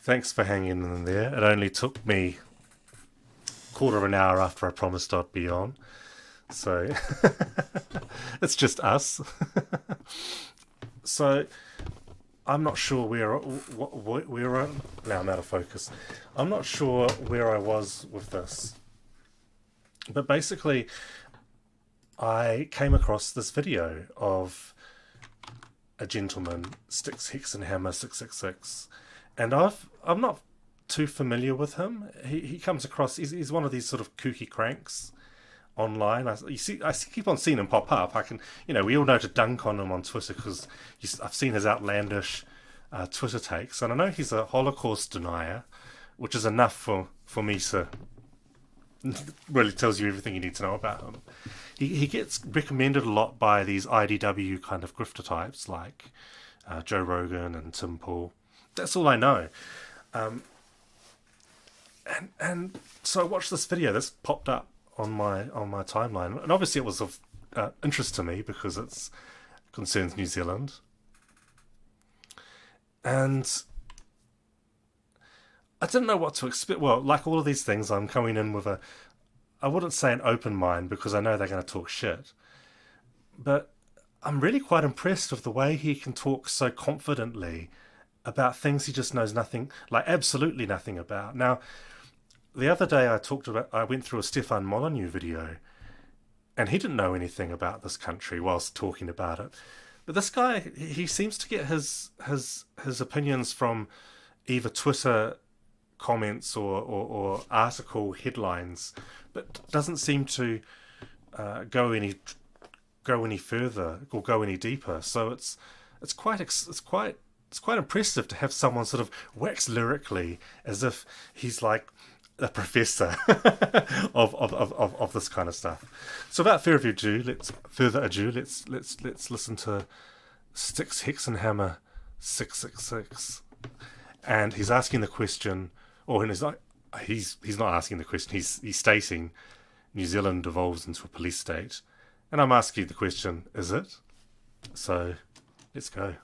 Thanks for hanging in there. It only took me quarter of an hour after I promised I'd be on. So it's just us. So I'm not sure where now I'm out of focus. I'm not sure where I was with this. But basically I came across this video of a gentleman, Styxhexenhammer666, and I'm not too familiar with him. He comes across, he's one of these sort of kooky cranks online. I keep on seeing him pop up. We all know to dunk on him on Twitter because I've seen his outlandish Twitter takes, and I know he's a Holocaust denier, which is enough for me to really tells you everything you need to know about him. He gets recommended a lot by these IDW kind of grifter types like Joe Rogan and Tim Pool. That's all I know. And so I watched this video that's popped up on my timeline, and obviously it was of interest to me because it concerns New Zealand. And I didn't know what to expect. Well, like all of these things, I'm coming in with I wouldn't say an open mind because I know they're going to talk shit. But I'm really quite impressed with the way he can talk so confidently about things he just knows nothing, like absolutely nothing about. Now, the other day I went through a Stefan Molyneux video, and he didn't know anything about this country whilst talking about it. But this guy, he seems to get his opinions from either Twitter comments or article headlines, but doesn't seem to go any further or go any deeper. So it's quite impressive to have someone sort of wax lyrically as if he's like a professor of this kind of stuff. So without further ado, let's listen to Styxhexenhammer666, and he's asking the question, or he's not asking the question. He's stating New Zealand devolves into a police state, and I'm asking the question: is it? So let's go.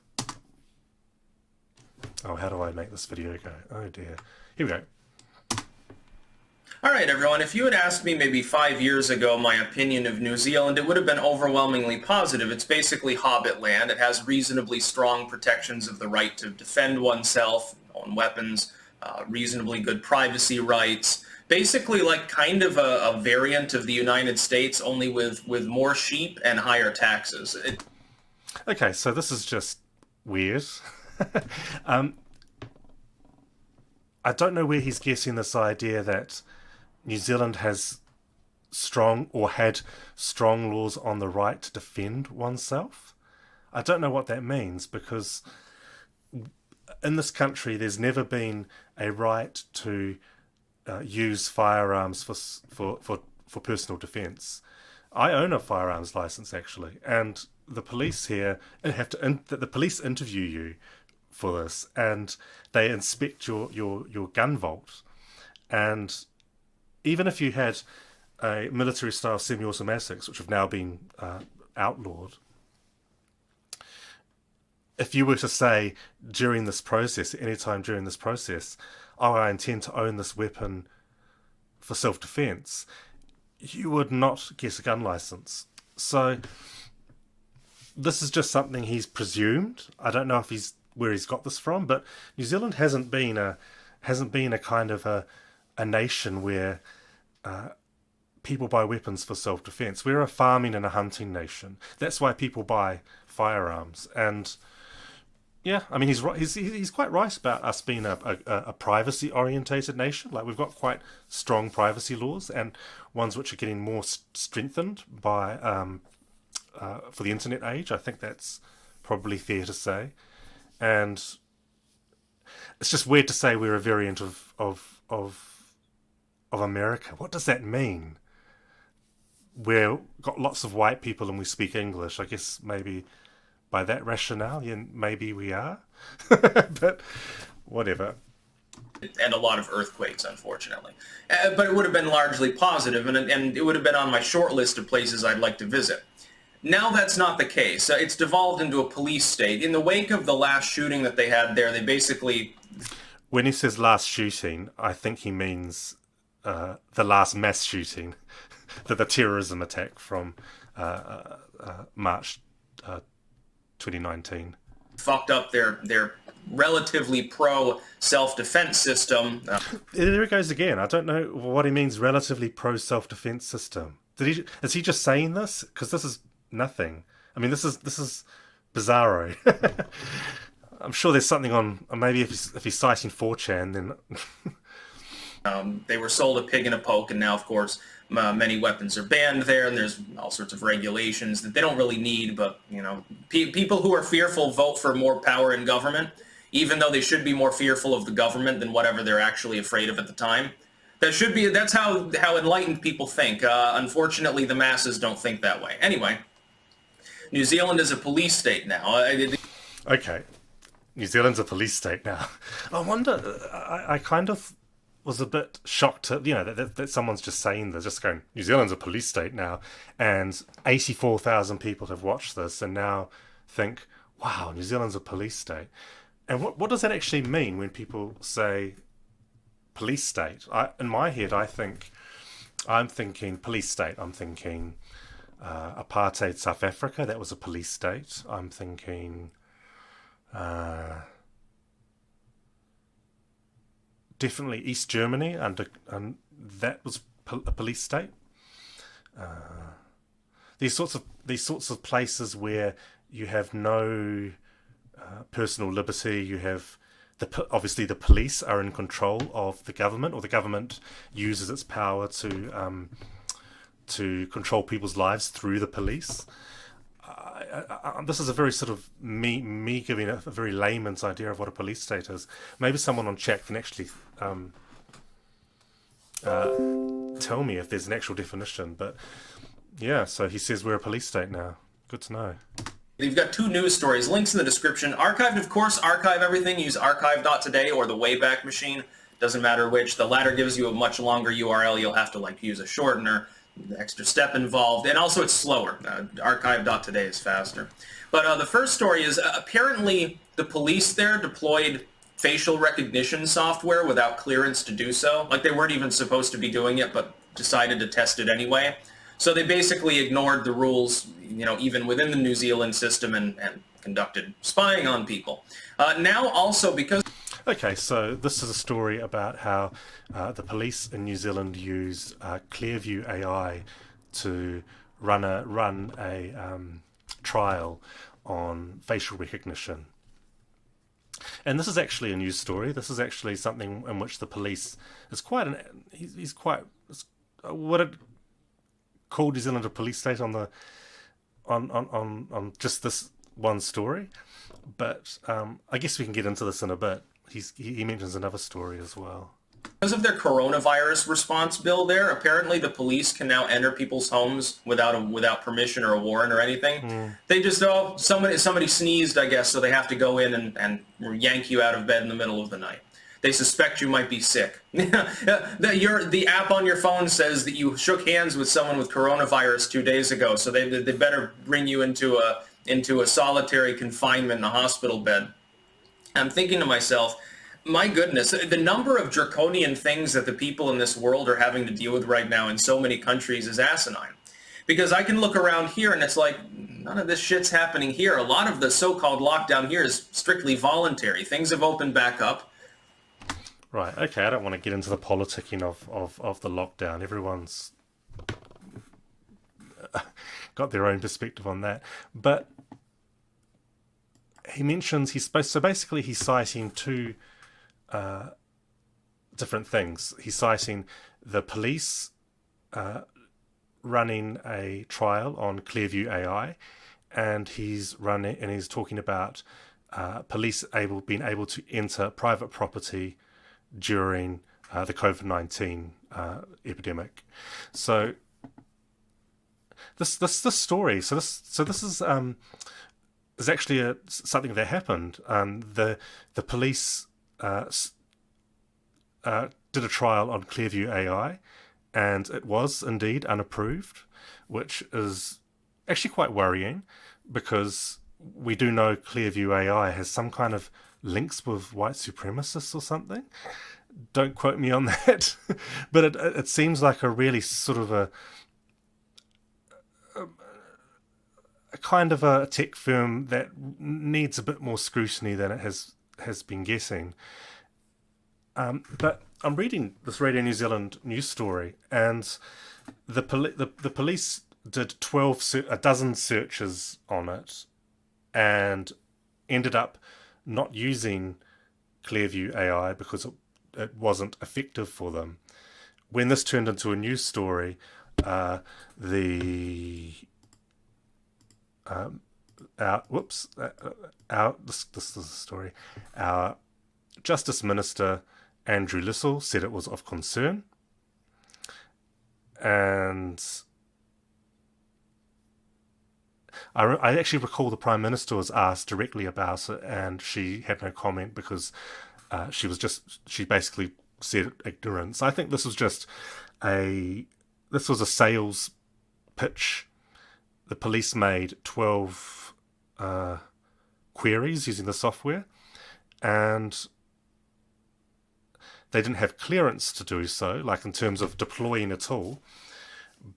Oh, how do I make this video go? Oh dear. Here we go. All right, everyone. If you had asked me maybe 5 years ago my opinion of New Zealand, it would have been overwhelmingly positive. It's basically Hobbit land. It has reasonably strong protections of the right to defend oneself, own weapons, reasonably good privacy rights. Basically like kind of a variant of the United States, only with more sheep and higher taxes. Okay, so this is just weird. I don't know where he's getting this idea that New Zealand has had strong laws on the right to defend oneself. I don't know what that means, because in this country there's never been a right to use firearms for personal defence. I own a firearms license actually, and the police here the police interview you for this, and they inspect your gun vault, and even if you had a military-style semi-automatics, which have now been outlawed, if you were to say during this process, any time during this process, oh, I intend to own this weapon for self-defense, you would not get a gun license. So this is just something he's presumed. I don't know if where he's got this from, but New Zealand hasn't been a kind of a nation where people buy weapons for self-defense. We're a farming and a hunting nation. That's why people buy firearms. And yeah, I mean, he's right. He's quite right about us being a privacy-orientated nation. Like, we've got quite strong privacy laws, and ones which are getting more strengthened by for the internet age. I think that's probably fair to say. And it's just weird to say we're a variant of America. What does that mean? We've got lots of white people and we speak English. I guess maybe by that rationale, yeah, maybe we are. But whatever. And a lot of earthquakes, unfortunately. But it would have been largely positive, and it would have been on my short list of places I'd like to visit. Now that's not the case. It's devolved into a police state. In the wake of the last shooting that they had there, they basically... When he says last shooting, I think he means the last mass shooting, the terrorism attack from March 2019. Fucked up their relatively pro self-defense system. There it goes again. I don't know what he means. Relatively pro self-defense system. Is he just saying this? Because this is nothing. I mean, this is bizarro. I'm sure there's something on. Maybe if he's citing 4chan, then they were sold a pig in a poke, and now, of course, many weapons are banned there, and there's all sorts of regulations that they don't really need. But people who are fearful vote for more power in government, even though they should be more fearful of the government than whatever they're actually afraid of at the time. That's how enlightened people think. Unfortunately, the masses don't think that way. Anyway, New Zealand is a police state now. Okay, New Zealand's a police state now. I wonder. I kind of was a bit shocked that someone's just saying this, just going, New Zealand's a police state now, and 84,000 people have watched this and now think, wow, New Zealand's a police state. And what does that actually mean when people say police state? In my head, I'm thinking police state. I'm thinking apartheid South Africa, that was a police state. I'm thinking definitely East Germany, and that was a police state. These sorts of places where you have no personal liberty. You have obviously the police are in control of the government, or the government uses its power to control people's lives through the police. This is a very sort of me giving a very layman's idea of what a police state is. Maybe someone on chat can actually tell me if there's an actual definition. But yeah, so he says we're a police state now. Good to know. You've got two news stories, links in the description. Archived, of course, archive everything. Use archive.today or the Wayback Machine. Doesn't matter which. The latter gives you a much longer URL. You'll have to use a shortener, the extra step involved, and also it's slower. Archive.today is faster. But the first story is apparently the police there deployed facial recognition software without clearance to do so. Like they weren't even supposed to be doing it, but decided to test it anyway. So they basically ignored the rules, even within the New Zealand system, and conducted spying on people. Now also because... Okay, so this is a story about how the police in New Zealand used Clearview AI to run a trial on facial recognition. And this is actually a news story. This is actually something in which the police is quite what it called New Zealand a police state on just this one story. But I guess we can get into this in a bit. He mentions another story as well. Because of their coronavirus response bill there, apparently the police can now enter people's homes without permission or a warrant or anything. They just, somebody sneezed, I guess, so they have to go in and yank you out of bed in the middle of the night. They suspect you might be sick. The app on your phone says that you shook hands with someone with coronavirus 2 days ago, so they better bring you into a solitary confinement in a hospital bed. I'm thinking to myself, my goodness, the number of draconian things that the people in this world are having to deal with right now in so many countries is asinine. Because I can look around here and it's like, none of this shit's happening here. A lot of the so-called lockdown here is strictly voluntary. Things have opened back up. Right, okay, I don't want to get into the politicking of the lockdown. Everyone's got their own perspective on that. But he mentions so basically he's citing two different things. He's citing the police running a trial on Clearview AI, and he's talking about police being able to enter private property during the COVID-19 epidemic. So this story. So this is actually something that happened. The police did a trial on Clearview AI, and it was indeed unapproved, which is actually quite worrying, because we do know Clearview AI has some kind of links with white supremacists or something. Don't quote me on that. But it seems like a really sort of a kind of a tech firm that needs a bit more scrutiny than it has been getting. But I'm reading this Radio New Zealand news story, and the police did a dozen searches on it, and ended up not using Clearview AI because it wasn't effective for them. When this turned into a news story, the this is the story. Our Justice Minister Andrew Lissell said it was of concern, and I actually recall the Prime Minister was asked directly about it, and she had no comment because she basically said ignorance. I think this was a sales pitch. The police made 12 queries using the software, and they didn't have clearance to do so, like in terms of deploying a tool.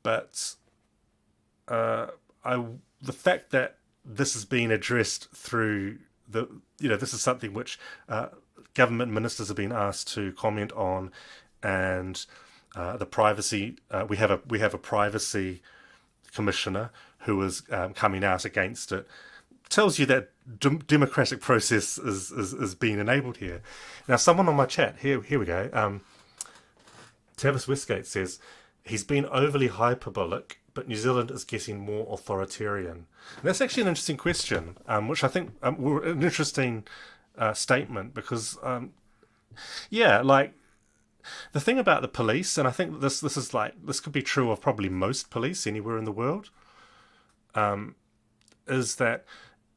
But the fact that this is being addressed through this is something which government ministers have been asked to comment on, and the privacy. We have a privacy commissioner who is coming out against it. Tells you that democratic process is being enabled here. Now, someone on my chat here we go. Tavis Westgate says he's been overly hyperbolic, but New Zealand is getting more authoritarian. And that's actually an interesting question, which I think an interesting statement, because like the thing about the police, and I think this could be true of probably most police anywhere in the world, is that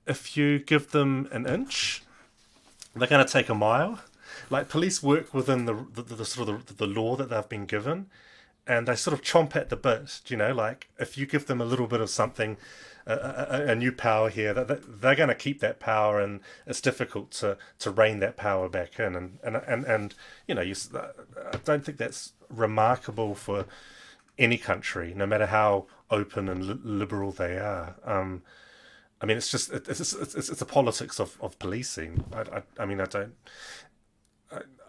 if you give them an inch, they're going to take a mile. Like, police work within the sort of the law that they've been given, and they sort of chomp at the bit. Like, if you give them a little bit of something, a new power here, they're going to keep that power, and it's difficult to rein that power back in. And I don't think that's remarkable for any country, no matter how open and liberal they are. I mean, it's a politics of policing. I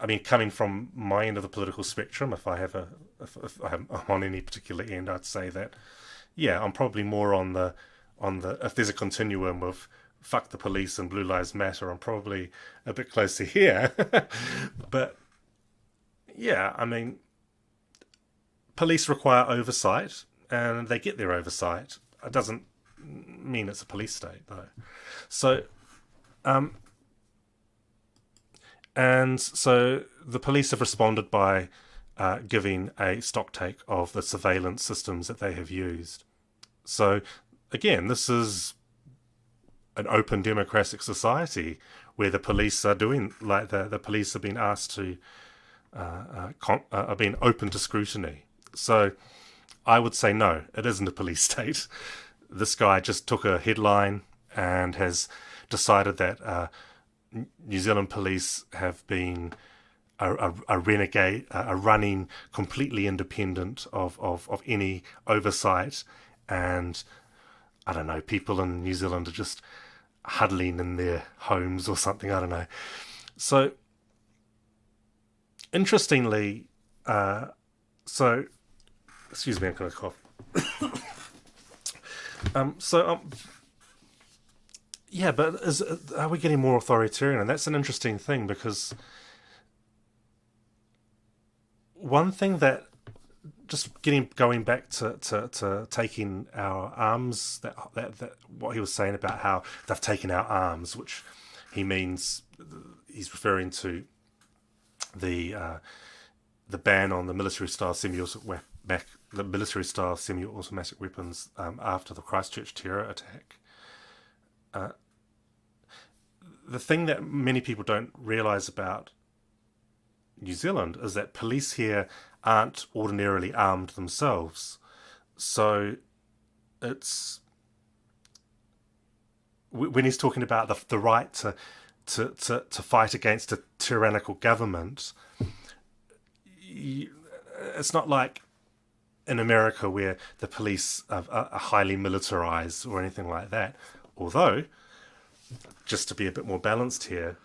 mean, coming from my end of the political spectrum, if I'm on any particular end, I'd say that, yeah, I'm probably more on the if there's a continuum of fuck the police and Blue Lives Matter, I'm probably a bit closer here. But yeah, I mean, police require oversight, and they get their oversight. It doesn't mean it's a police state, though. So, and so the police have responded by giving a stock take of the surveillance systems that they have used. So, again, this is an open democratic society where the police are doing, like, the police have been asked to are being open to scrutiny. So I would say no, it isn't a police state. This guy just took a headline and has decided that New Zealand police have been a renegade, running completely independent of any oversight, and I don't know, people in New Zealand are just huddling in their homes or something, I don't know. So, interestingly, excuse me, I'm going to cough. Yeah, but are we getting more authoritarian? And that's an interesting thing, because one thing that, just going back to taking our arms, that what he was saying about how they've taken our arms, which he means, he's referring to the ban on the military-style semi-automatic weapons after the Christchurch terror attack. The thing that many people don't realise about New Zealand is that police here aren't ordinarily armed themselves. So it's, when he's talking about the right to fight against a tyrannical government, it's not like in America where the police are highly militarized or anything like that. Although, just to be a bit more balanced here,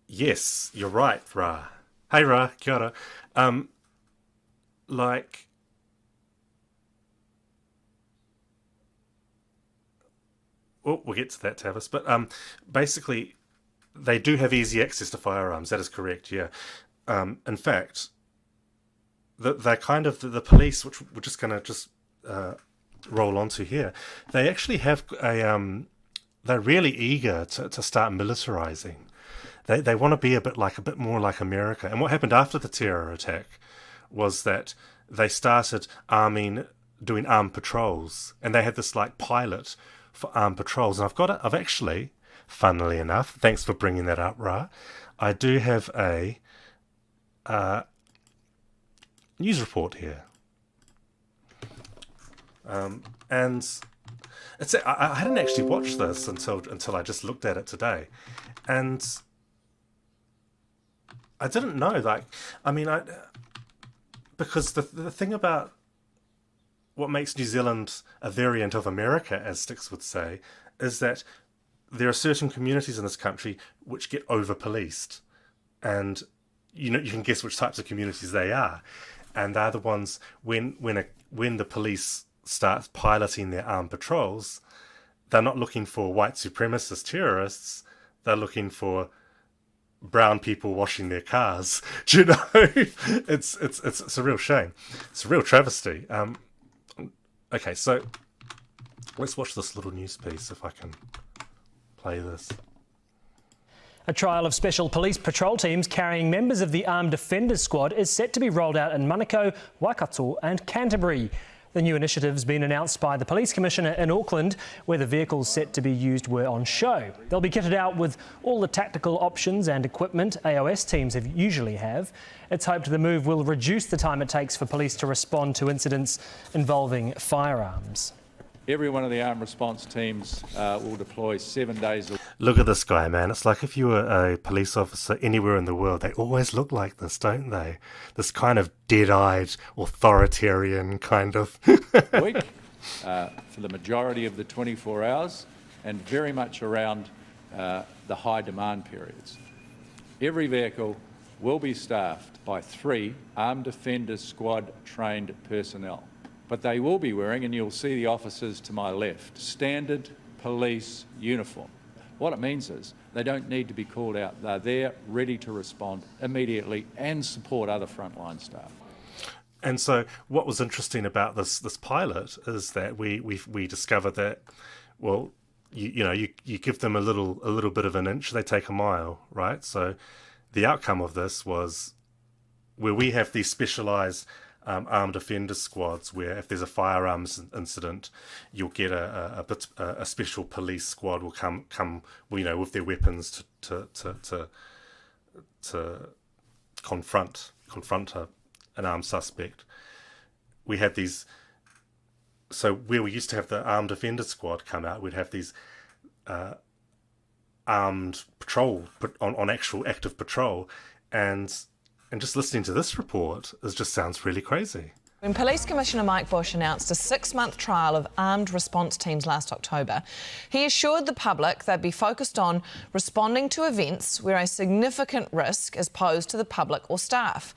yes, you're right, Ra. Hey, Ra, kia ora. Like, we'll get to that, Tavis. But basically, they do have easy access to firearms. That is correct, yeah. In fact, they're kind of the police, which we're just going to roll onto here. They actually have they're really eager to start militarizing. They want to be a bit more like America. And what happened after the terror attack was that they started doing armed patrols, and they had this like pilot for armed patrols. And I've actually, funnily enough, thanks for bringing that up, Ra, I do have a news report here. And I hadn't actually watched this until I just looked at it today, and I didn't know. Because the thing about what makes New Zealand a variant of America, as Styx would say, is that there are certain communities in this country which get over-policed, and you can guess which types of communities they are, and they're the ones when the police start piloting their armed patrols, they're not looking for white supremacist terrorists, they're looking for brown people washing their cars. Do you know? It's a real shame. It's a real travesty. Okay, so let's watch this little news piece if I can play this. A trial of special police patrol teams carrying members of the Armed Defenders Squad is set to be rolled out in Manukau, Waikato and Canterbury. The new initiative's been announced by the Police Commissioner in Auckland, where the vehicles set to be used were on show. They'll be kitted out with all the tactical options and equipment AOS teams usually have. It's hoped the move will reduce the time it takes for police to respond to incidents involving firearms. Every one of the armed response teams will deploy 7 days a week. Look at this guy, man. It's like if you were a police officer anywhere in the world, they always look like this, don't they? This kind of dead-eyed, authoritarian kind of... week for the majority of the 24 hours and very much around the high demand periods. Every vehicle will be staffed by 3 Armed Defenders Squad trained personnel. But they will be wearing, and you'll see the officers to my left, standard police uniform. What it means is they don't need to be called out. They're there, ready to respond immediately and support other frontline staff. And so what was interesting about this pilot is that we discovered that, well, you give them a little bit of an inch, they take a mile, right? So the outcome of this was where we have these specialised armed offender squads, where if there's a firearms incident, you'll get a special police squad will come with their weapons to confront an armed suspect. We have these. So where we used to have the armed offender squad come out, we'd have these armed patrol on actual active patrol, and just listening to this report, it just sounds really crazy. When Police Commissioner Mike Bush announced a 6-month trial of armed response teams last October, he assured the public they'd be focused on responding to events where a significant risk is posed to the public or staff.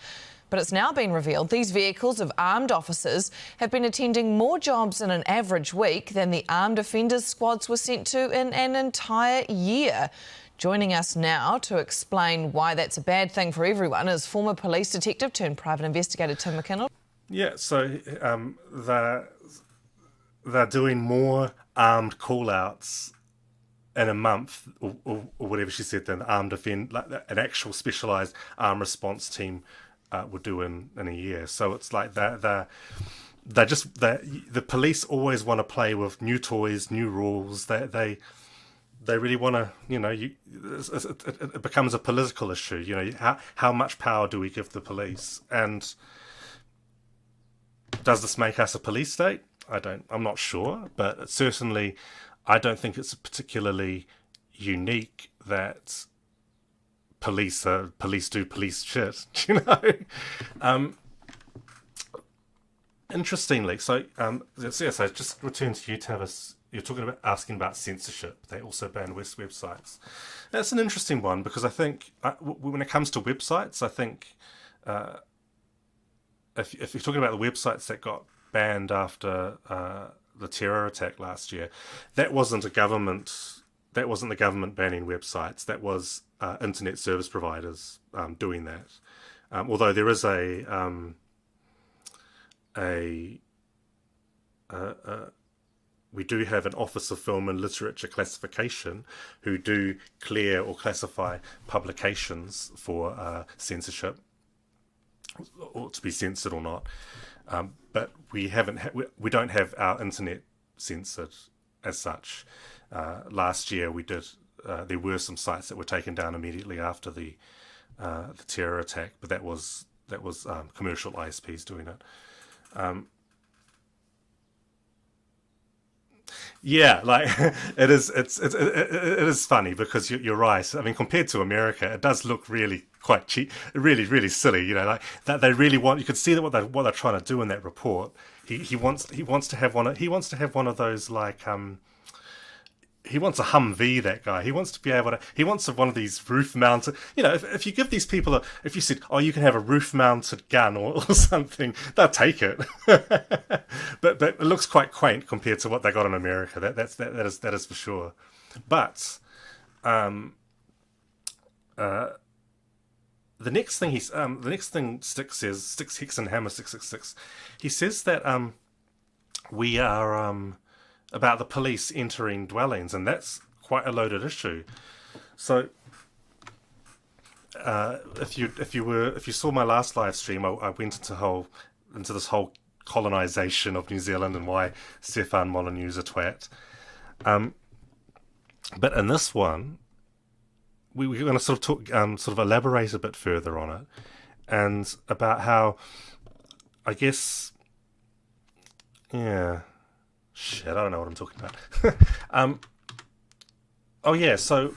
But it's now been revealed these vehicles of armed officers have been attending more jobs in an average week than the armed offenders squads were sent to in an entire year. Joining us now to explain why that's a bad thing for everyone is former police detective turned private investigator Tim McKinnell. Yeah, so they're doing more armed call-outs in a month, or whatever she said, than an actual specialised armed response team would do in a year. So it's like the police always want to play with new toys, new rules. They really want to, it becomes a political issue. How much power do we give the police? And does this make us a police state? I'm not sure, but certainly I don't think it's particularly, unique that police do police shit, you know. Interestingly, so just return to you, Tavis. You're asking about censorship. They also ban websites. That's an interesting one because I think when it comes to websites, I think if you're talking about the websites that got banned after the terror attack last year, that wasn't the government banning websites. That was internet service providers doing that. Although there is we do have an Office of Film and Literature Classification who do clear or classify publications for censorship, or to be censored or not. But we don't have our internet censored as such. Last year we did. There were some sites that were taken down immediately after the terror attack, but that was commercial ISPs doing it. Yeah, like it is funny because you're right. I mean, compared to America, it does look really quite cheap, really silly. You know, like that they really want. You could see that what they're trying to do in that report. He wants to have one of those like he wants a Humvee, that guy. He wants to be able to. He wants one of these roof-mounted. You know, if you give these people if you said, "Oh, you can have a roof-mounted gun" or something, they'll take it. but it looks quite quaint compared to what they got in America. That is for sure. But the next thing Styx says, Styxhexenhammer666, he says that we are about the police entering dwellings, and that's quite a loaded issue. So if you saw my last live stream, I went into this whole colonization of New Zealand and why Stefan Molyneux's a twat. But in this one, we're going to sort of talk, sort of elaborate a bit further on it, and about how, I guess, yeah. Shit, I don't know what I'm talking about. Oh yeah, so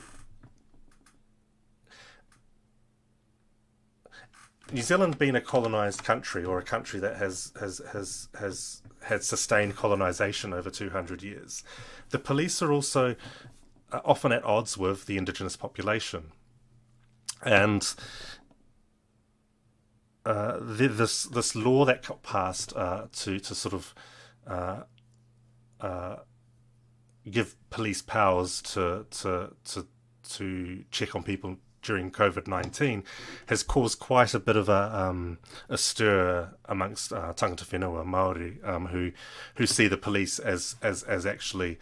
New Zealand being a colonised country, or a country that has had sustained colonisation over 200 years, the police are also often at odds with the indigenous population, and this law that got passed to sort of give police powers to check on people during COVID-19 has caused quite a bit of a stir amongst tangata whenua Māori who see the police as actually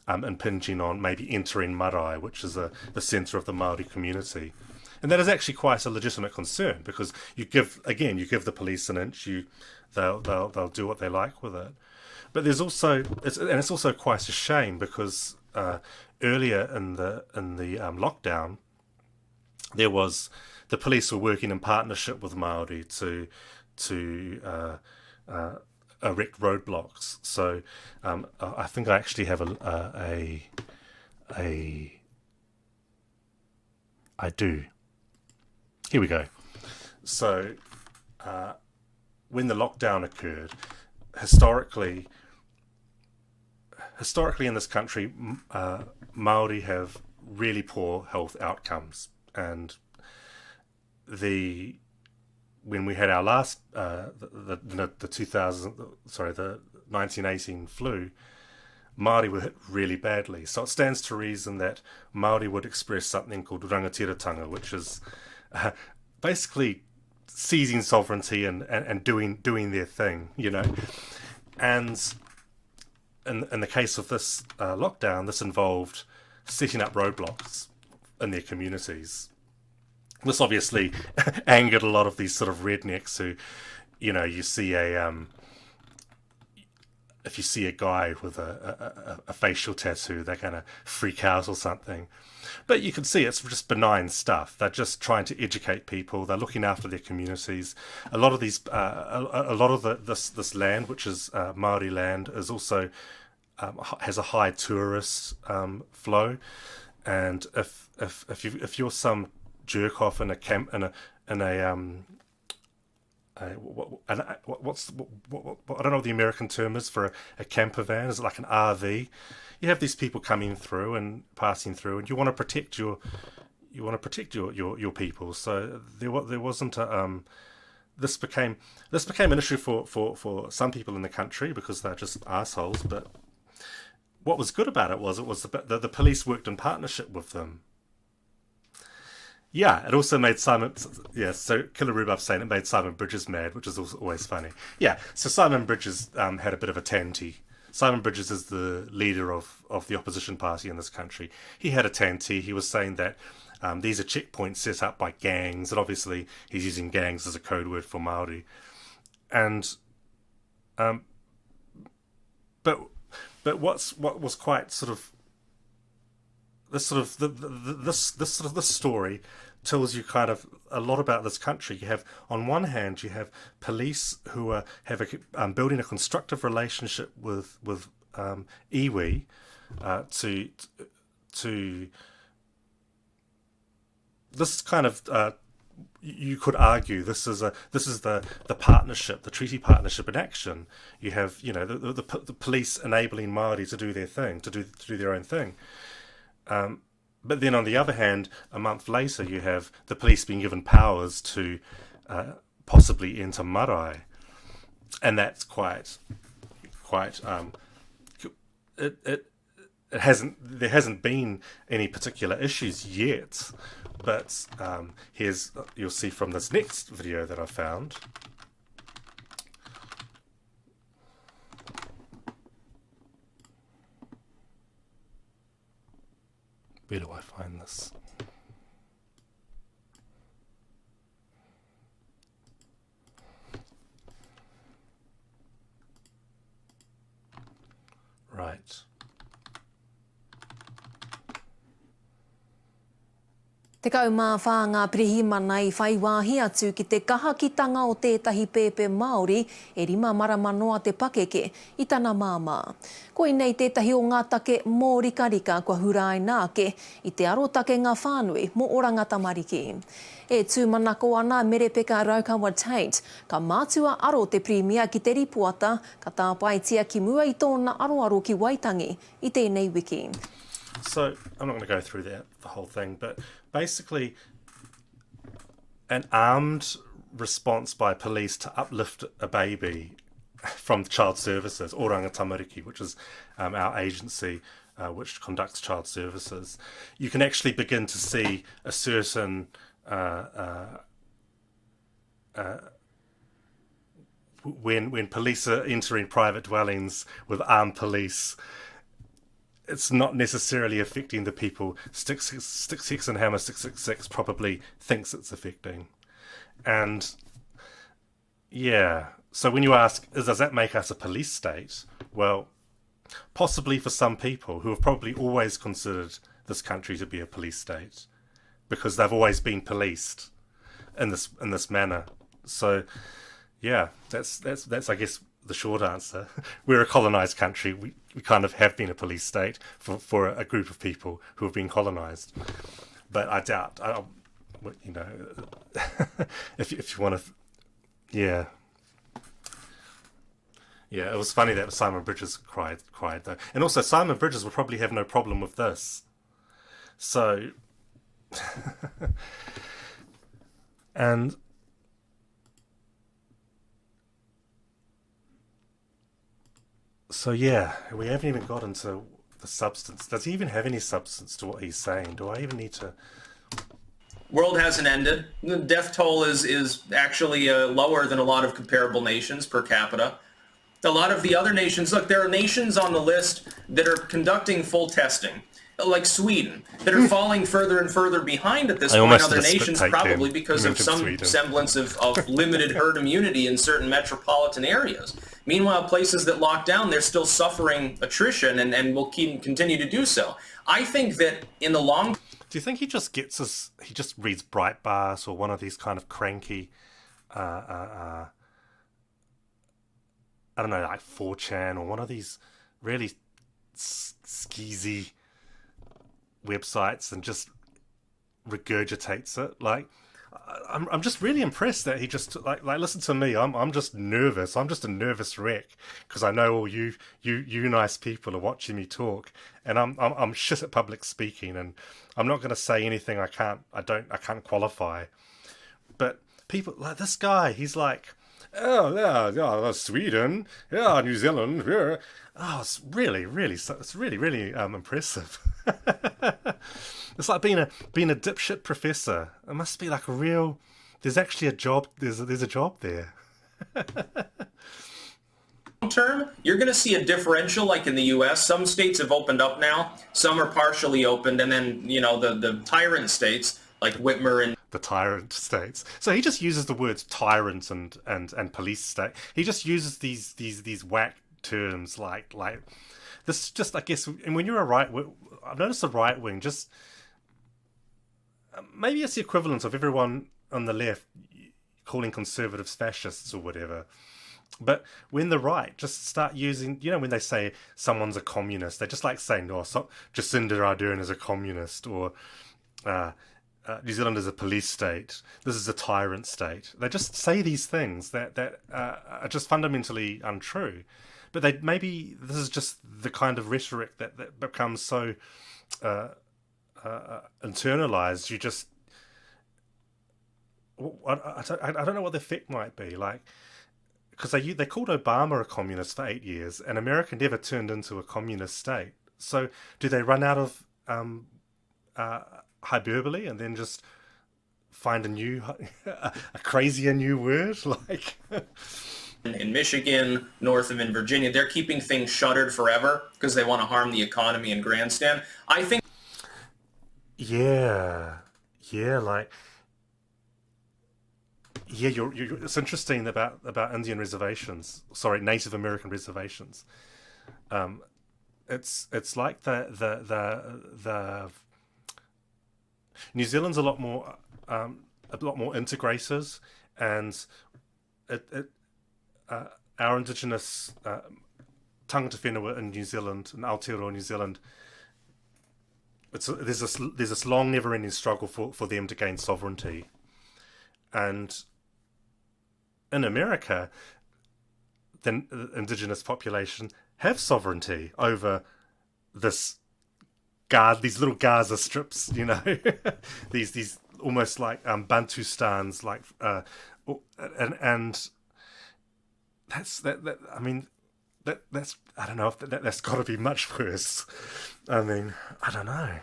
impinging on maybe entering marae, which is the centre of the Māori community. And that is actually quite a legitimate concern, because you give the police an inch, they'll do what they like with it. But there's also it's also quite a shame, because earlier in the lockdown, the police were working in partnership with Māori to erect roadblocks. So I think I actually have I do. Here we go. So when the lockdown occurred, historically in this country, Māori have really poor health outcomes, and when we had our last the 1918 flu, Māori were hit really badly. So it stands to reason that Māori would express something called rangatiratanga, which is basically seizing sovereignty and doing their thing, you know. And in the case of this lockdown, this involved setting up roadblocks in their communities. This obviously angered a lot of these sort of rednecks who, you know, you see if you see a guy with a facial tattoo, they're going to freak out or something. But you can see it's just benign stuff. They're just trying to educate people. They're looking after their communities. A lot of these, this land, which is Māori land, is also has a high tourist flow, and if you're some jerk off in a camp in a I don't know what the American term is for a camper van. Is it like an RV? You have these people coming through and passing through, and you want to protect your people. So there wasn't a this became an issue for some people in the country because they're just assholes. But what was good about it was the police worked in partnership with them. Yeah, it also made Simon. Yeah, so Killer Rhubarb's saying it made Simon Bridges mad, which is also always funny. Yeah, so Simon Bridges had a bit of a tanty. Simon Bridges is the leader of the opposition party in this country. He had a tanty. He was saying that these are checkpoints set up by gangs, and obviously he's using gangs as a code word for Māori. And but what was quite sort of this story tells you kind of a lot about this country. You have, on one hand, you have police who have building a constructive relationship with iwi to this kind of you could argue this is the partnership, the treaty partnership in action. You have the police enabling Māori to do their thing, to do their own thing. But then on the other hand, a month later, you have the police being given powers to possibly enter marae, and that's quite. There hasn't been any particular issues yet, but you'll see from this next video that I found. Where do I find this? Right. Te kaumā whāngā pirihimana I whai wāhi atu ki te kahakitanga o tētahi pēpē Māori e 5 marama noa te pakeke I tana māmā. Koe nei tētahi o ngā take mō rika kua hura ai nāke I te arotake ngā whānui mō oranga tamariki. E tūmanako ana mere peka Raukawa Tate, ka mātua aro te premier ki te ripuata, ka tāpaitia ki mua I tōna aroaro ki Waitangi I tēnei wiki. So, I'm not going to go through the whole thing, but basically an armed response by police to uplift a baby from child services, Oranga Tamariki, which is our agency which conducts child services, you can actually begin to see a certain when police are entering private dwellings with armed police, it's not necessarily affecting the people Styxhexenhammer666 probably thinks it's affecting. And yeah, so when you ask, does that make us a police state? Well, possibly for some people who have probably always considered this country to be a police state because they've always been policed in this manner. So yeah, that's I guess the short answer. We're a colonized country. We kind of have been a police state for a group of people who have been colonized. But I doubt, if you want to, yeah. Yeah, it was funny that Simon Bridges cried though. And also Simon Bridges would probably have no problem with this. So, and so yeah, we haven't even got into the substance. Does he even have any substance to what he's saying? Do I even need to? World hasn't ended. The death toll is actually lower than a lot of comparable nations per capita. A lot of the other nations, look, there are nations on the list that are conducting full testing, like Sweden, that are falling further and further behind at this point. Other nations, probably because of some semblance of limited herd immunity in certain metropolitan areas. Meanwhile, places that lock down, they're still suffering attrition and will continue to do so. I think that in the long... Do you think he just gets us, he just reads Breitbart or one of these kind of cranky, I don't know, like 4chan or one of these really skeezy websites and just regurgitates it. Like, I'm just really impressed that he just like listen to me. I'm just nervous. I'm just a nervous wreck because I know all you nice people are watching me talk, and I'm shit at public speaking, and I'm not going to say anything I can't qualify. But people like this guy, he's like, oh yeah, Sweden, yeah, New Zealand, yeah. Oh, it's really impressive. It's like being a dipshit professor. It must be like a real. There's actually a job. There's a job there. Term, you're going to see a differential like in the U.S. Some states have opened up now. Some are partially opened, and then the tyrant states like Whitmer and the tyrant states. So he just uses the words tyrant and police state. He just uses these whack terms like this. Just I guess, and when you're I've noticed the right wing just. Maybe it's the equivalent of everyone on the left calling conservatives fascists or whatever. But when the right just start using, when they say someone's a communist, they just like saying, Jacinda Ardern is a communist, or New Zealand is a police state, this is a tyrant state. They just say these things that are just fundamentally untrue. But maybe this is just the kind of rhetoric that becomes so... internalized. You just I don't know what the effect might be like, because they called Obama a communist for 8 years, and America never turned into a communist state. So do they run out of hyperbole and then just find a crazier new word like in Michigan, north of in Virginia, they're keeping things shuttered forever because they want to harm the economy and grandstand. I think it's interesting about Indian reservations. Sorry, Native American reservations. It's like the New Zealand's a lot more integrated, and our indigenous tangata whenua in New Zealand, in Aotearoa New Zealand. There's this long, never-ending struggle for them to gain sovereignty, and in America, the indigenous population have sovereignty over these little Gaza strips, these almost like Bantustans, like and that's that. I mean. That's I don't know if that's got to be much worse. I mean, I don't know.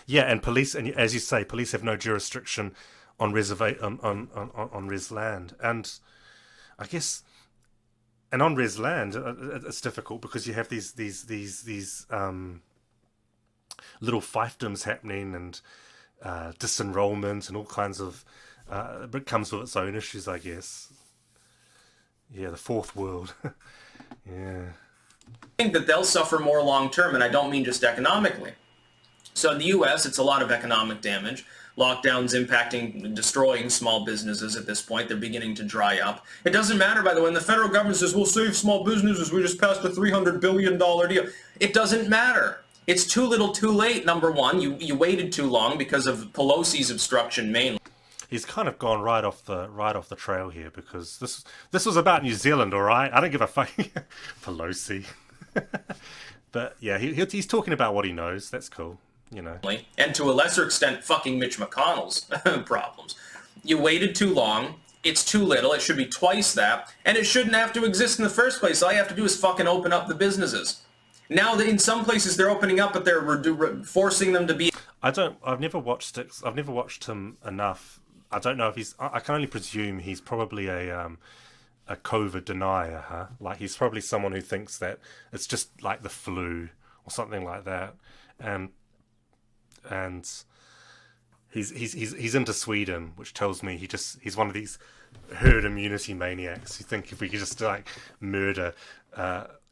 Yeah, and police, and as you say, police have no jurisdiction on on res land, and I guess, and on res land, it's difficult because you have these little fiefdoms happening and disenrollment and all kinds of. It comes with its own issues, I guess. Yeah, the fourth world. Yeah. I think that they'll suffer more long term, and I don't mean just economically. So in the U.S., it's a lot of economic damage. Lockdowns impacting, destroying small businesses at this point. They're beginning to dry up. It doesn't matter, by the way, when the federal government says, we'll save small businesses, we just passed a $300 billion deal. It doesn't matter. It's too little too late, number one. You waited too long because of Pelosi's obstruction mainly. He's kind of gone right off the trail here, because this was about New Zealand, all right? I don't give a fuck. Pelosi. But yeah, he's talking about what he knows. That's cool, And to a lesser extent, fucking Mitch McConnell's problems. You waited too long. It's too little. It should be twice that. And it shouldn't have to exist in the first place. All you have to do is fucking open up the businesses. Now, in some places, they're opening up, but they're forcing them to be... I've never watched him enough. I don't know if I can only presume he's probably a COVID denier, huh? Like, he's probably someone who thinks that it's just like the flu or something like that, and he's into Sweden, which tells me he's one of these herd immunity maniacs who think if we could just like murder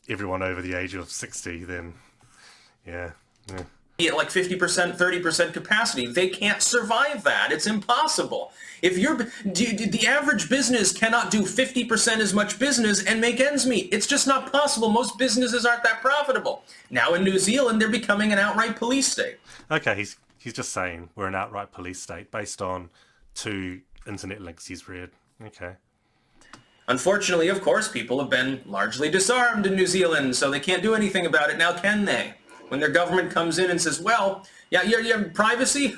everyone over the age of 60, then yeah. at like 50%, 30% capacity. They can't survive that. It's impossible. If the average business cannot do 50% as much business and make ends meet. It's just not possible. Most businesses aren't that profitable. Now in New Zealand, they're becoming an outright police state. Okay, he's just saying we're an outright police state based on 2 internet links he's read. Okay. Unfortunately, of course, people have been largely disarmed in New Zealand, so they can't do anything about it now, can they? When their government comes in and says, well, yeah, your privacy?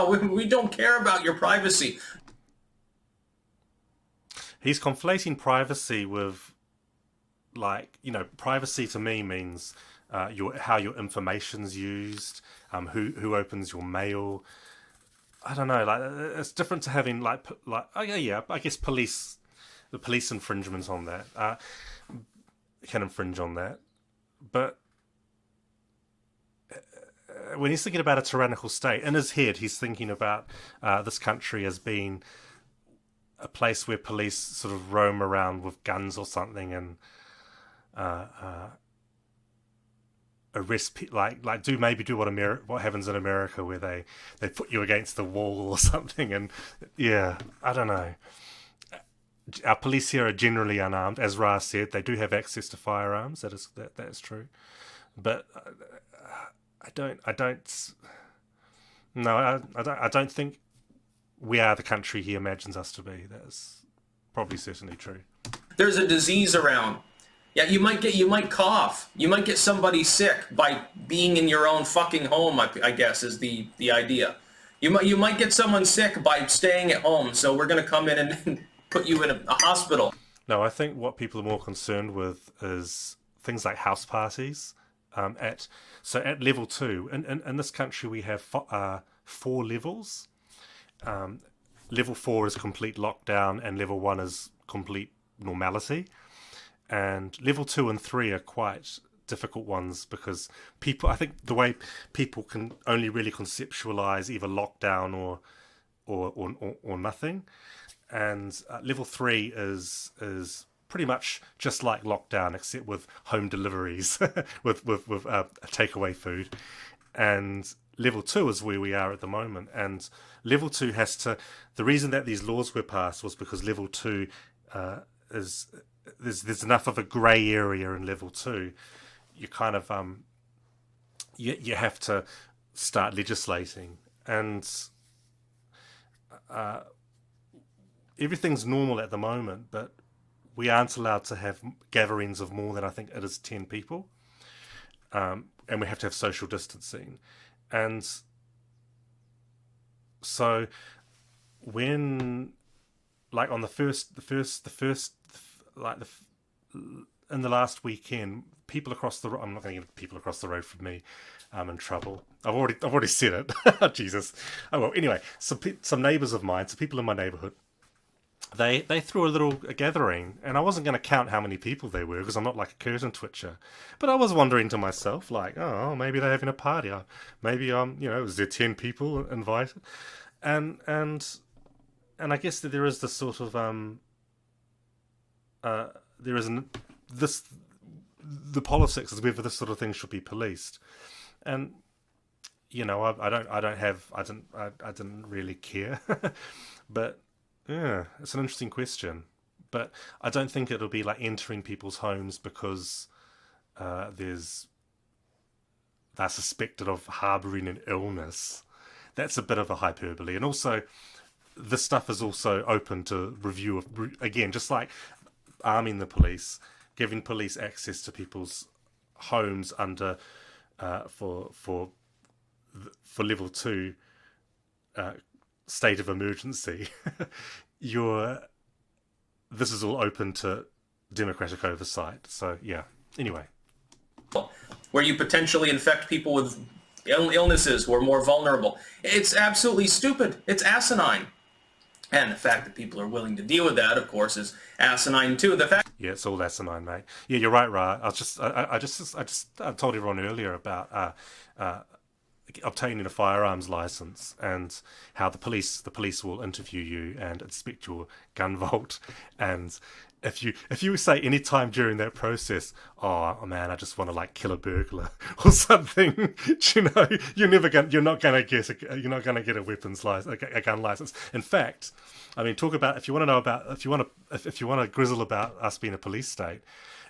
We don't care about your privacy. He's conflating privacy with, like, you know, privacy to me means how your information's used, who opens your mail. I don't know, like, it's different to having, like oh yeah, I guess the police infringement on that can infringe on that, but when he's thinking about a tyrannical state, in his head he's thinking about this country as being a place where police sort of roam around with guns or something and arrest like do what happens in America where they put you against the wall or something. And yeah, I don't know. Our police here are generally unarmed, as Ra said. They do have access to firearms. That is true, but I don't think we are the country he imagines us to be. That's probably certainly true. There's a disease around. Yeah, you might cough. You might get somebody sick by being in your own fucking home, I guess, is the idea. You might get someone sick by staying at home, so we're going to come in and put you in a hospital. No, I think what people are more concerned with is things like house parties. At level 2, in this country we have 4 levels. Level 4 is complete lockdown, and level 1 is complete normality. And level 2 and 3 are quite difficult ones because I think the way people can only really conceptualize either lockdown or nothing. And level 3 is pretty much just like lockdown, except with home deliveries, with takeaway food. And level 2 is where we are at the moment. And level 2 the reason that these laws were passed was because level 2 there's enough of a grey area in level 2. You kind of you have to start legislating, and everything's normal at the moment, but we aren't allowed to have gatherings of more than, I think it is 10 people, and we have to have social distancing. And so when, like, on in the last weekend, people across the I'm not going to get people across the road from me in trouble. I've already said it. Jesus. Oh well. Anyway, some neighbours of mine, some people in my neighbourhood, they threw a gathering, and I wasn't going to count how many people they were because I'm not like a curtain twitcher. But I was wondering to myself, like, oh, maybe they're having a party. Maybe was there 10 people invited? And I guess that there is this sort of the politics is whether this sort of thing should be policed, and I didn't really care, but yeah, it's an interesting question. But I don't think it'll be like entering people's homes because they're suspected of harbouring an illness. That's a bit of a hyperbole, and also this stuff is also open to review again, just like arming the police, giving police access to people's homes under for level 2 state of emergency. This is all open to democratic oversight. So yeah. Anyway, where you potentially infect people with illnesses who are more vulnerable. It's absolutely stupid. It's asinine. And the fact that people are willing to deal with that, of course, is asinine too. Yeah, it's all asinine, mate. Yeah, you're right, Ra. I told everyone earlier about obtaining a firearms license and how the police will interview you and inspect your gun vault, and if you say any time during that process, oh man, I just want to like kill a burglar or something, you know, you're not gonna get a weapons license, a gun license. In fact, I mean, talk about if you want to grizzle about us being a police state.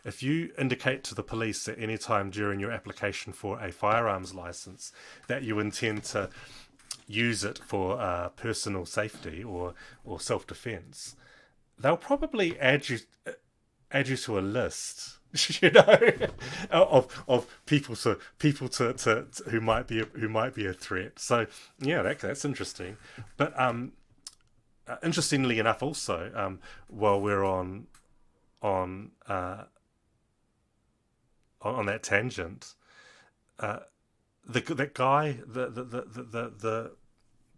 If you indicate to the police at any time during your application for a firearms license that you intend to use it for personal safety or self-defense, they'll probably add you to a list, you know, of people to who might be a threat. So yeah, that's interesting. But interestingly enough, also while we're on that tangent, that guy,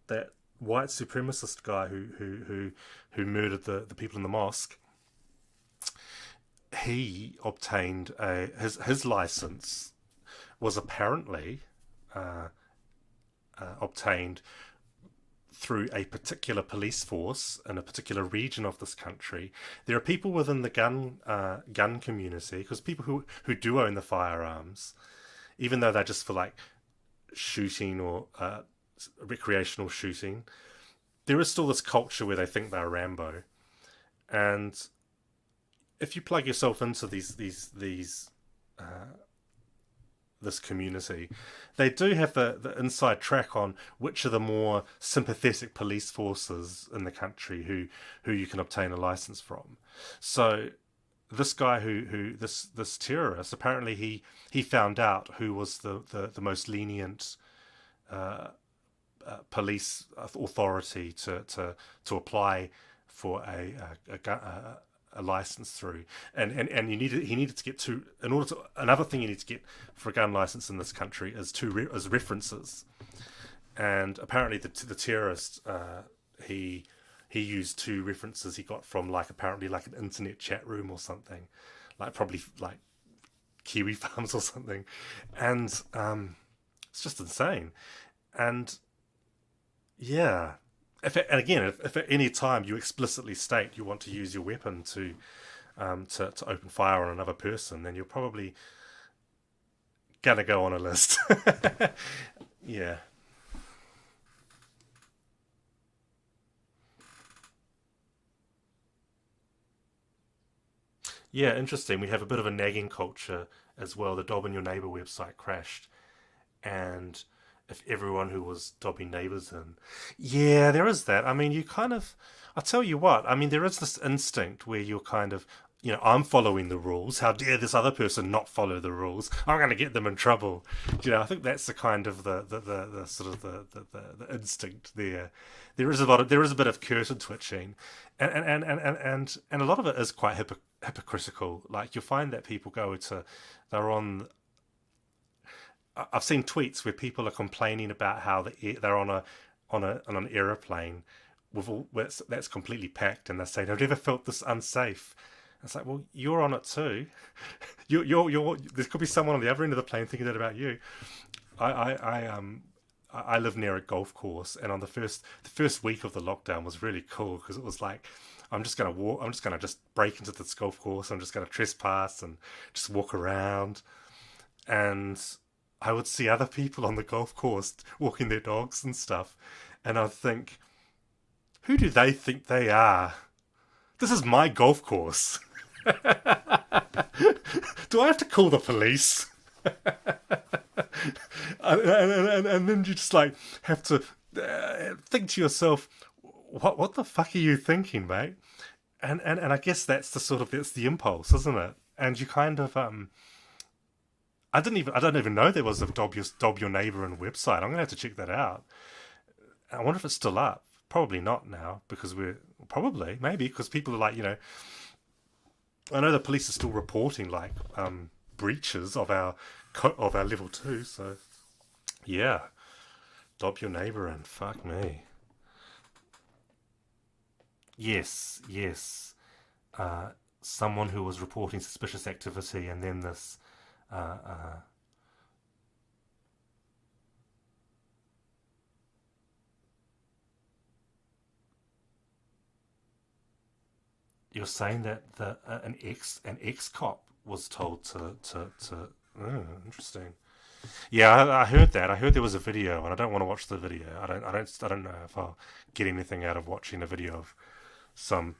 that white supremacist guy who murdered the people in the mosque, he obtained his license was apparently obtained through a particular police force in a particular region of this country. There are people within the gun community, because people who do own the firearms, even though they're just for like shooting or recreational shooting, there is still this culture where they think they're Rambo. And if you plug yourself into this community, they do have the inside track on which are the more sympathetic police forces in the country who you can obtain a license from. So this guy this terrorist, apparently he found out who was the most lenient police authority to apply for a license through, and he needed to get two. Another thing you need to get for a gun license in this country is references, and apparently the terrorist he used two references he got from apparently an internet chat room or something, probably Kiwi Farms or something, and it's just insane. And yeah, if at any time you explicitly state you want to use your weapon to open fire on another person, then you're probably gonna go on a list. Yeah. Yeah, interesting. We have a bit of a nagging culture as well. The Dob in Your Neighbour website crashed, and if everyone who was dobbing neighbours in. Yeah, there is that. I mean, I'll tell you what, I mean, there is this instinct where you're kind of, I'm following the rules. How dare this other person not follow the rules? I'm going to get them in trouble. I think that's the kind of the sort of the instinct there. There is a bit of curtain twitching, and a lot of it is quite hypocritical. Like, you'll find that people they're on. I've seen tweets where people are complaining about how they're on an aeroplane that's completely packed, and they're saying, "I've never felt this unsafe." It's like, well, you're on it too. You're. There could be someone on the other end of the plane thinking that about you. I live near a golf course, and on the first week of the lockdown was really cool, because it was like, I'm just gonna walk. I'm just gonna break into this golf course. I'm just gonna trespass and just walk around, and I would see other people on the golf course walking their dogs and stuff, and I'd think, who do they think they are? This is my golf course. Do I have to call the police? and then you just have to think to yourself, what the fuck are you thinking, mate? And I guess that's the impulse, isn't it? And you kind of I don't even know there was a Dob Your Neighbour in website. I'm gonna have to check that out. I wonder if it's still up. Probably not now, because maybe because people are I know the police are still reporting breaches of our level 2. So yeah, Dob Your Neighbour in. Fuck me. Yes. Someone who was reporting suspicious activity, and then this. you're saying that an ex cop was told to oh, interesting. Yeah, I heard that. I heard there was a video, and I don't want to watch the video. I don't know if I'll get anything out of watching a video of some,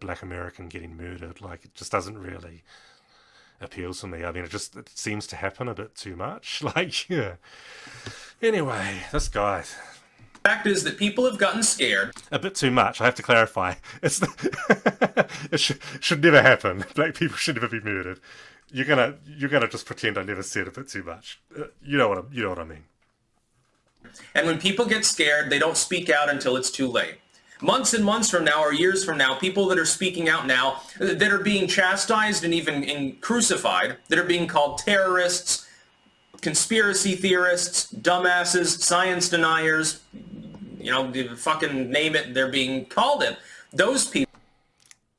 black American getting murdered. Like, it just doesn't really appeal to me. I mean, it seems to happen a bit too much. Like, yeah. Anyway, this guy. Fact is that people have gotten scared. A bit too much. I have to clarify. It should never happen. Black people should never be murdered. You're gonna just pretend I never said a bit too much. You know what I mean. And when people get scared, they don't speak out until it's too late. Months and months from now, or years from now, people that are speaking out now, that are being chastised and even crucified, that are being called terrorists, conspiracy theorists, dumbasses, science deniers, fucking name it, they're being called it. Those people.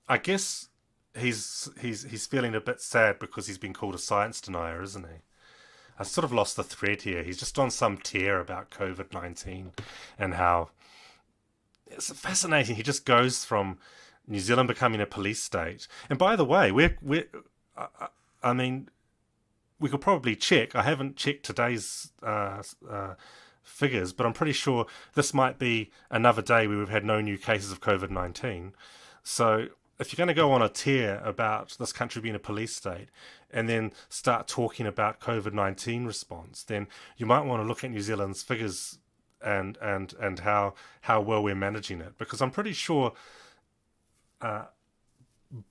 I guess he's feeling a bit sad because he's been called a science denier, isn't he? I sort of lost the thread here. He's just on some tear about COVID-19 and how it's fascinating. He just goes from New Zealand becoming a police state. And by the way, I mean, we could probably check. I haven't checked today's figures, but I'm pretty sure this might be another day where we've had no new cases of COVID-19. So if you're going to go on a tear about this country being a police state and then start talking about COVID-19 response, then you might want to look at New Zealand's figures and how well we're managing it, because I'm pretty sure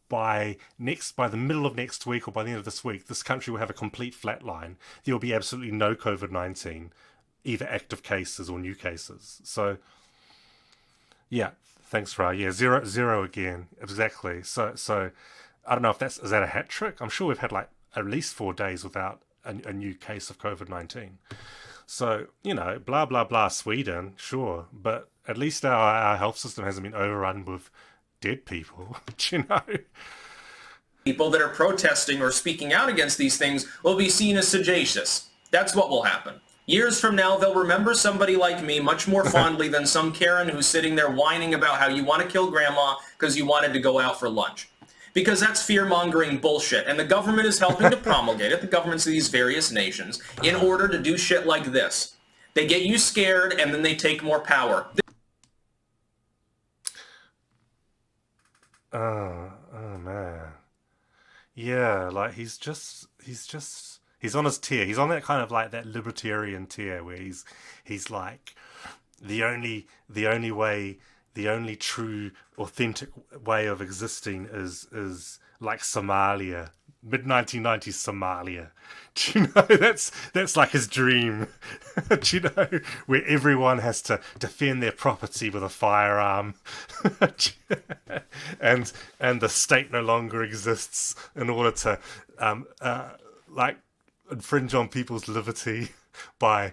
by the middle of next week or by the end of this week, this country will have a complete flat line. There will be absolutely no COVID-19, either active cases or new cases. So yeah, thanks, Ra. Yeah, zero again. Exactly. So I don't know if is that a hat trick? I'm sure we've had like at least 4 days without a new case of COVID-19. So, blah, blah, blah, Sweden, sure. But at least our health system hasn't been overrun with dead people, People that are protesting or speaking out against these things will be seen as sagacious. That's what will happen. Years from now, they'll remember somebody like me much more fondly than some Karen who's sitting there whining about how you want to kill grandma because you wanted to go out for lunch. Because that's fear-mongering bullshit, and the government is helping to promulgate it, the governments of these various nations, in order to do shit like this. They get you scared, and then they take more power. Oh man. Yeah, like he's on his tear. He's on that kind of like that libertarian tear where he's like the only way, the only true authentic way of existing is like Somalia, mid-1990s Somalia. Do you know, that's like his dream. Do you know, where everyone has to defend their property with a firearm, and the state no longer exists in order to like infringe on people's liberty by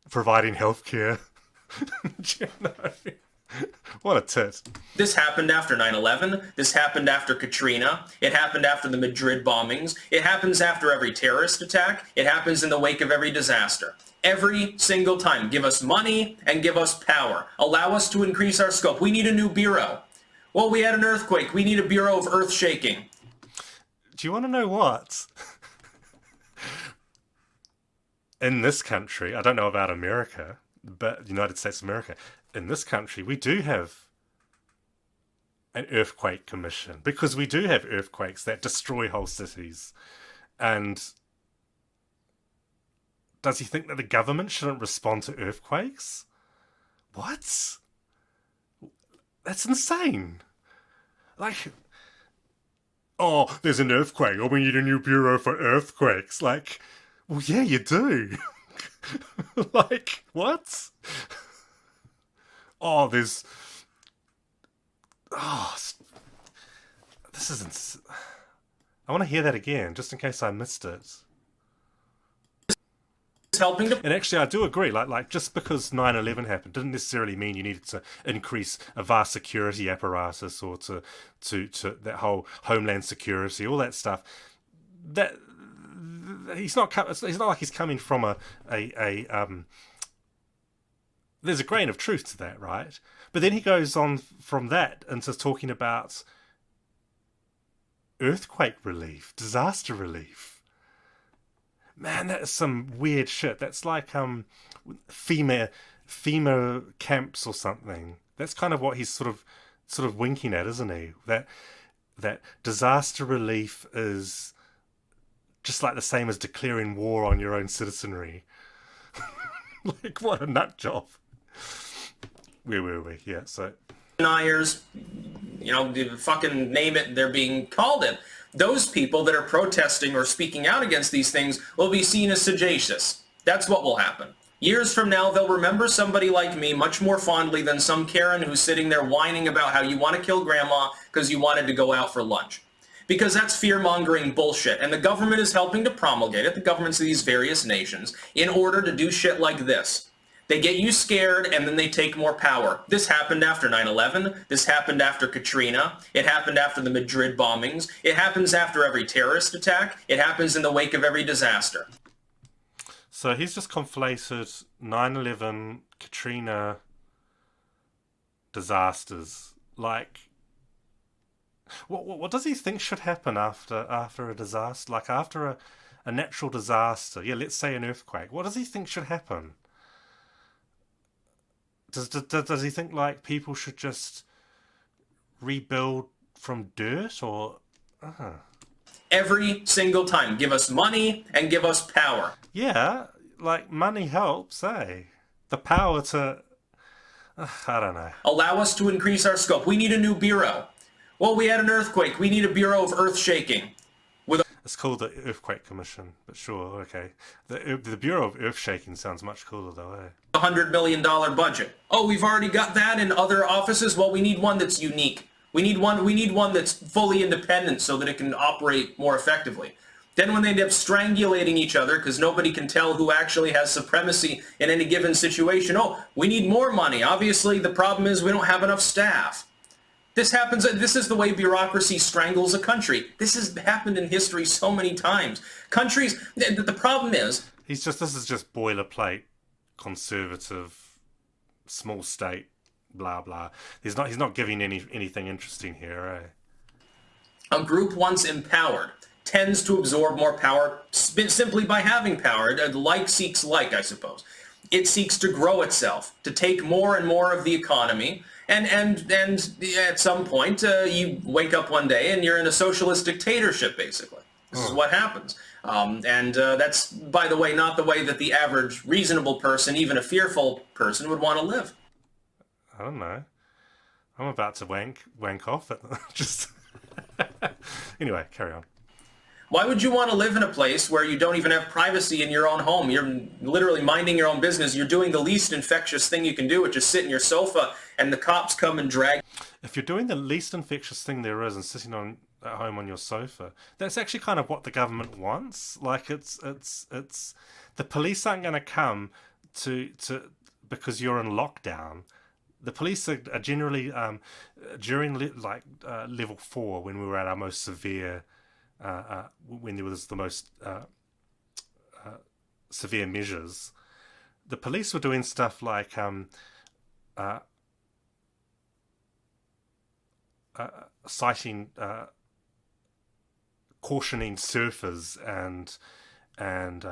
providing healthcare. You know? What a tit. This happened after 9/11. This happened after Katrina. It happened after the Madrid bombings. It happens after every terrorist attack. It happens in the wake of every disaster. Every single time. Give us money and give us power. Allow us to increase our scope. We need a new bureau. Well, we had an earthquake. We need a bureau of earth shaking. Do you want to know what? In this country, I don't know about America, but United States of America, in this country, we do have an earthquake commission, because we do have earthquakes that destroy whole cities. And does he think that the government shouldn't respond to earthquakes? What? That's insane. Like, oh, there's an earthquake, or we need a new bureau for earthquakes. Like, well, yeah, you do. Like, what? Oh, this isn't. I want to hear that again, just in case I missed it. Helping to... And actually, I do agree. Like just because 9/11 happened didn't necessarily mean you needed to increase a vast security apparatus or to that whole homeland security, all that stuff. That he's not like he's coming from a there's a grain of truth to that, right? But then he goes on from that into talking about earthquake relief, disaster relief. Man, that is some weird shit. That's like FEMA camps or something. That's kind of what he's sort of winking at, isn't he? That disaster relief is just like the same as declaring war on your own citizenry. Like, what a nut job. Where were we? Yeah, so... deniers, fucking name it, they're being called it. Those people that are protesting or speaking out against these things will be seen as sagacious. That's what will happen. Years from now, they'll remember somebody like me much more fondly than some Karen who's sitting there whining about how you want to kill grandma because you wanted to go out for lunch. Because that's fear-mongering bullshit, and the government is helping to promulgate it, the governments of these various nations, in order to do shit like this. They get you scared, and then they take more power. This happened after 9/11. This happened after Katrina. It happened after the Madrid bombings. It happens after every terrorist attack. It happens in the wake of every disaster. So he's just conflated 9/11, Katrina, disasters. Like, what does he think should happen after a disaster? Like, after a natural disaster, yeah, let's say an earthquake. What does he think should happen? Does he think, like, people should just rebuild from dirt, or... Every single time. Give us money and give us power. Yeah, like, money helps, eh? The power to... I don't know. Allow us to increase our scope. We need a new bureau. Well, we had an earthquake. We need a Bureau of Earth Shaking. It's called the Earthquake Commission, but sure, okay. The Bureau of Earth Shaking sounds much cooler, though, eh? $100 million budget. Oh, we've already got that in other offices? Well, we need one that's unique. We need one that's fully independent so that it can operate more effectively. Then when they end up strangulating each other because nobody can tell who actually has supremacy in any given situation, oh, we need more money. Obviously, the problem is we don't have enough staff. This happens. This is the way bureaucracy strangles a country. This has happened in history so many times. Countries, the problem is... This is just boilerplate, conservative, small state, blah, blah. He's not giving anything interesting here, eh? A group once empowered tends to absorb more power simply by having power. Like seeks like, I suppose. It seeks to grow itself, to take more and more of the economy. And at some point, you wake up one day and you're in a socialist dictatorship, basically. This is what happens. That's, by the way, not the way that the average reasonable person, even a fearful person, would want to live. I don't know. I'm about to wank off at just... Anyway, carry on. Why would you want to live in a place where you don't even have privacy in your own home? You're literally minding your own business. You're doing the least infectious thing you can do, which is sit in your sofa and the cops come and drag. If you're doing the least infectious thing there is and sitting at home on your sofa, that's actually kind of what the government wants. Like, it's the police aren't going to come to because you're in lockdown. The police are generally during level 4, when we were at our most severe. When there was the most severe measures, the police were doing stuff like citing, cautioning surfers and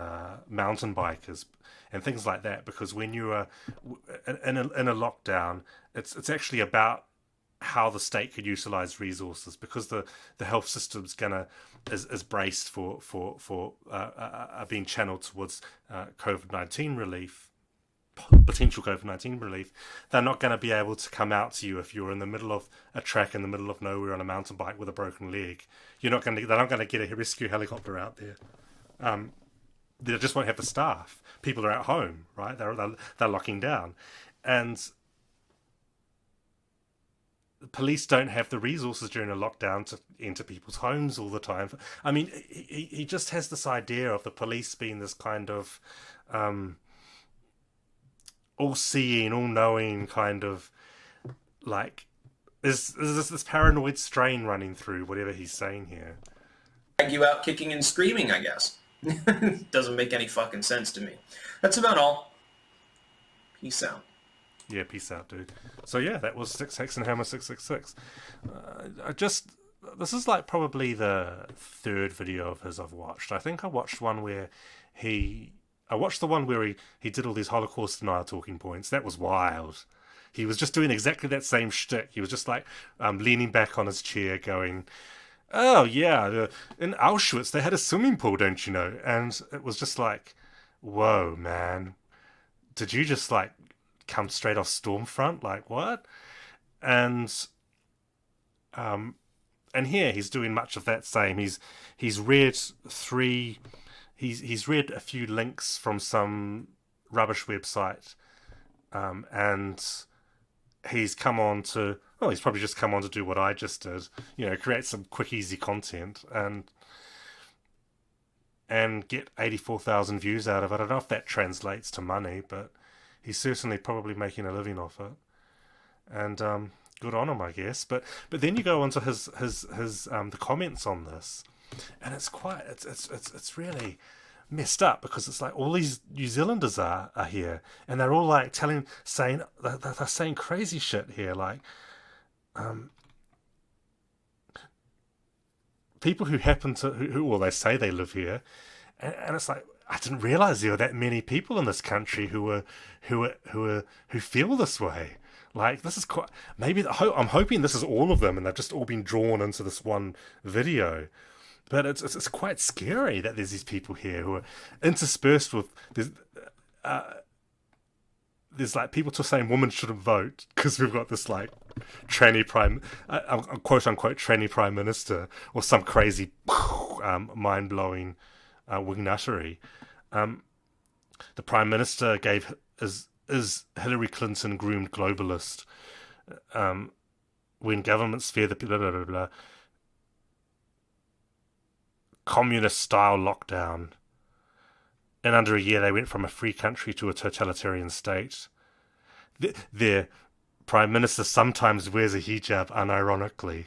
mountain bikers and things like that, because when you are in a lockdown, it's actually about how the state could utilize resources, because the health system's is braced for being channeled towards COVID-19 relief, potential COVID-19 relief. They're not going to be able to come out to you if you're in the middle of a track in the middle of nowhere on a mountain bike with a broken leg. They're not going to get a rescue helicopter out there. They just won't have the staff. People are at home, right? They're locking down, and police don't have the resources during a lockdown to enter people's homes all the time. I mean, he just has this idea of the police being this kind of all-seeing, all-knowing kind of, like, there's this paranoid strain running through whatever he's saying here. Drag you out kicking and screaming, I guess. Doesn't make any fucking sense to me. That's about all. Peace out. Yeah, peace out, dude. So yeah, that was Styxhexenhammer666. this is like probably the third video of his I've watched. I think I watched one where I watched the one where he did all these Holocaust denial talking points. That was wild. He was just doing exactly that same shtick. He was just like leaning back on his chair going, oh yeah, in Auschwitz they had a swimming pool, don't you know? And it was just like, whoa, man. Did you just like come straight off Stormfront? Like what? And here he's doing much of that same. He's read he's read a few links from some rubbish website, and he's come on to, well, he's probably just come on to do what I just did, create some quick, easy content and get 84,000 views out of it. I don't know if that translates to money, but he's certainly probably making a living off it. And good on him, I guess. But then you go onto his the comments on this, and it's really messed up, because it's like all these New Zealanders are here, and they're all like saying crazy shit here, like people who happen to who they say they live here, and it's like, I didn't realize there were that many people in this country who feel this way. Like, this is quite, maybe I'm hoping this is all of them and they've just all been drawn into this one video. But it's quite scary that there's these people here who are interspersed with there's like people saying women shouldn't vote because we've got this like tranny quote unquote tranny prime minister, or some crazy mind blowing wingnuttery. The prime minister is Hillary Clinton groomed globalist. When governments fear the blah blah blah blah. Communist style lockdown. In under a year, they went from a free country to a totalitarian state. Their prime minister sometimes wears a hijab unironically.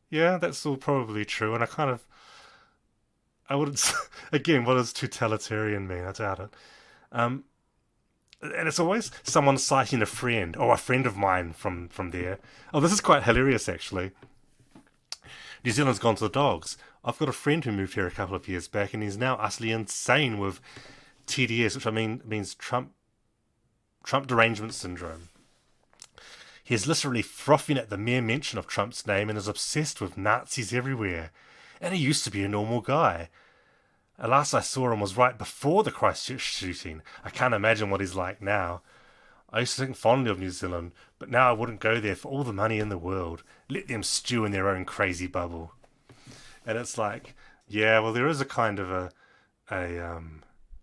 Yeah, that's all probably true. And I wouldn't, again, what does totalitarian mean? I doubt it. And it's always someone citing a friend, or a friend of mine from there. Oh, this is quite hilarious, actually. New Zealand's gone to the dogs. I've got a friend who moved here a couple of years back, and he's now utterly insane with TDS, which means Trump derangement syndrome. He is literally frothing at the mere mention of Trump's name and is obsessed with Nazis everywhere. And he used to be a normal guy. The last I saw him was right before the Christchurch shooting. I can't imagine what he's like now. I used to think fondly of New Zealand, but now I wouldn't go there for all the money in the world. Let them stew in their own crazy bubble. And it's like, yeah, well, there is a kind of a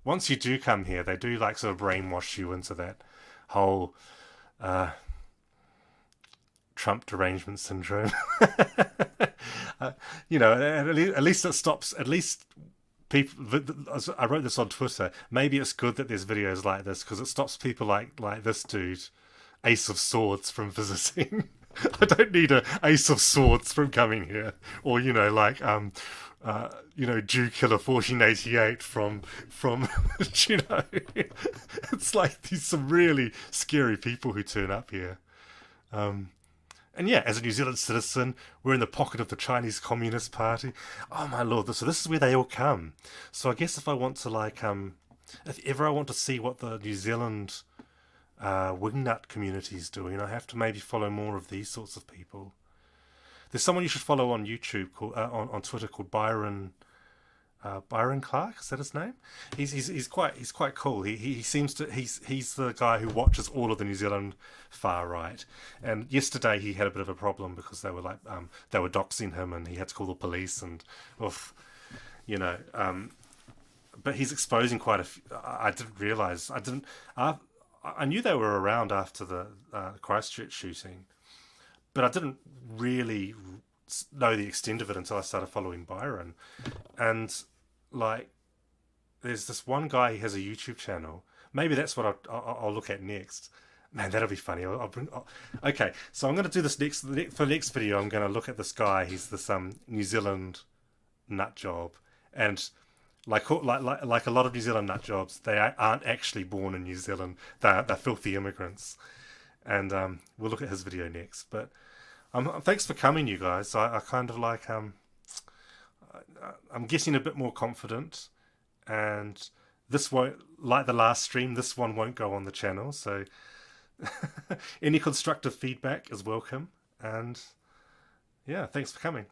once you do come here, they do like sort of brainwash you into that whole Trump derangement syndrome. At least it stops. At least people. I wrote this on Twitter. Maybe it's good that there's videos like this, because it stops people like this dude, Ace of Swords, from visiting. I don't need an Ace of Swords from coming here, or Jew Killer 1488 from it's like these some really scary people who turn up here. And yeah, as a New Zealand citizen, we're in the pocket of the Chinese Communist Party. Oh my lord! So this is where they all come. So I guess if I want to if ever I want to see what the New Zealand wingnut community is doing, I have to maybe follow more of these sorts of people. There's someone you should follow on YouTube on Twitter called Byron Clark. Is that his name? He's quite cool. He seems to he's the guy who watches all of the New Zealand far right. And yesterday he had a bit of a problem because they were doxing him and he had to call the police and but he's exposing quite a few. I didn't realise. I knew they were around after the Christchurch shooting, but I didn't really know the extent of it until I started following Byron. And there's this one guy, he has a YouTube channel. Maybe that's what I'll look at next. Man, that'll be funny. Okay, so I'm going to do this for the next video. I'm going to look at this guy. He's this New Zealand nut job, and like a lot of New Zealand nut jobs, they aren't actually born in New Zealand. They're filthy immigrants. And we'll look at his video next. But Thanks for coming, you guys. I kind of like I'm getting a bit more confident, and this won't, like the last stream, this one won't go on the channel. So any constructive feedback is welcome, and yeah, thanks for coming.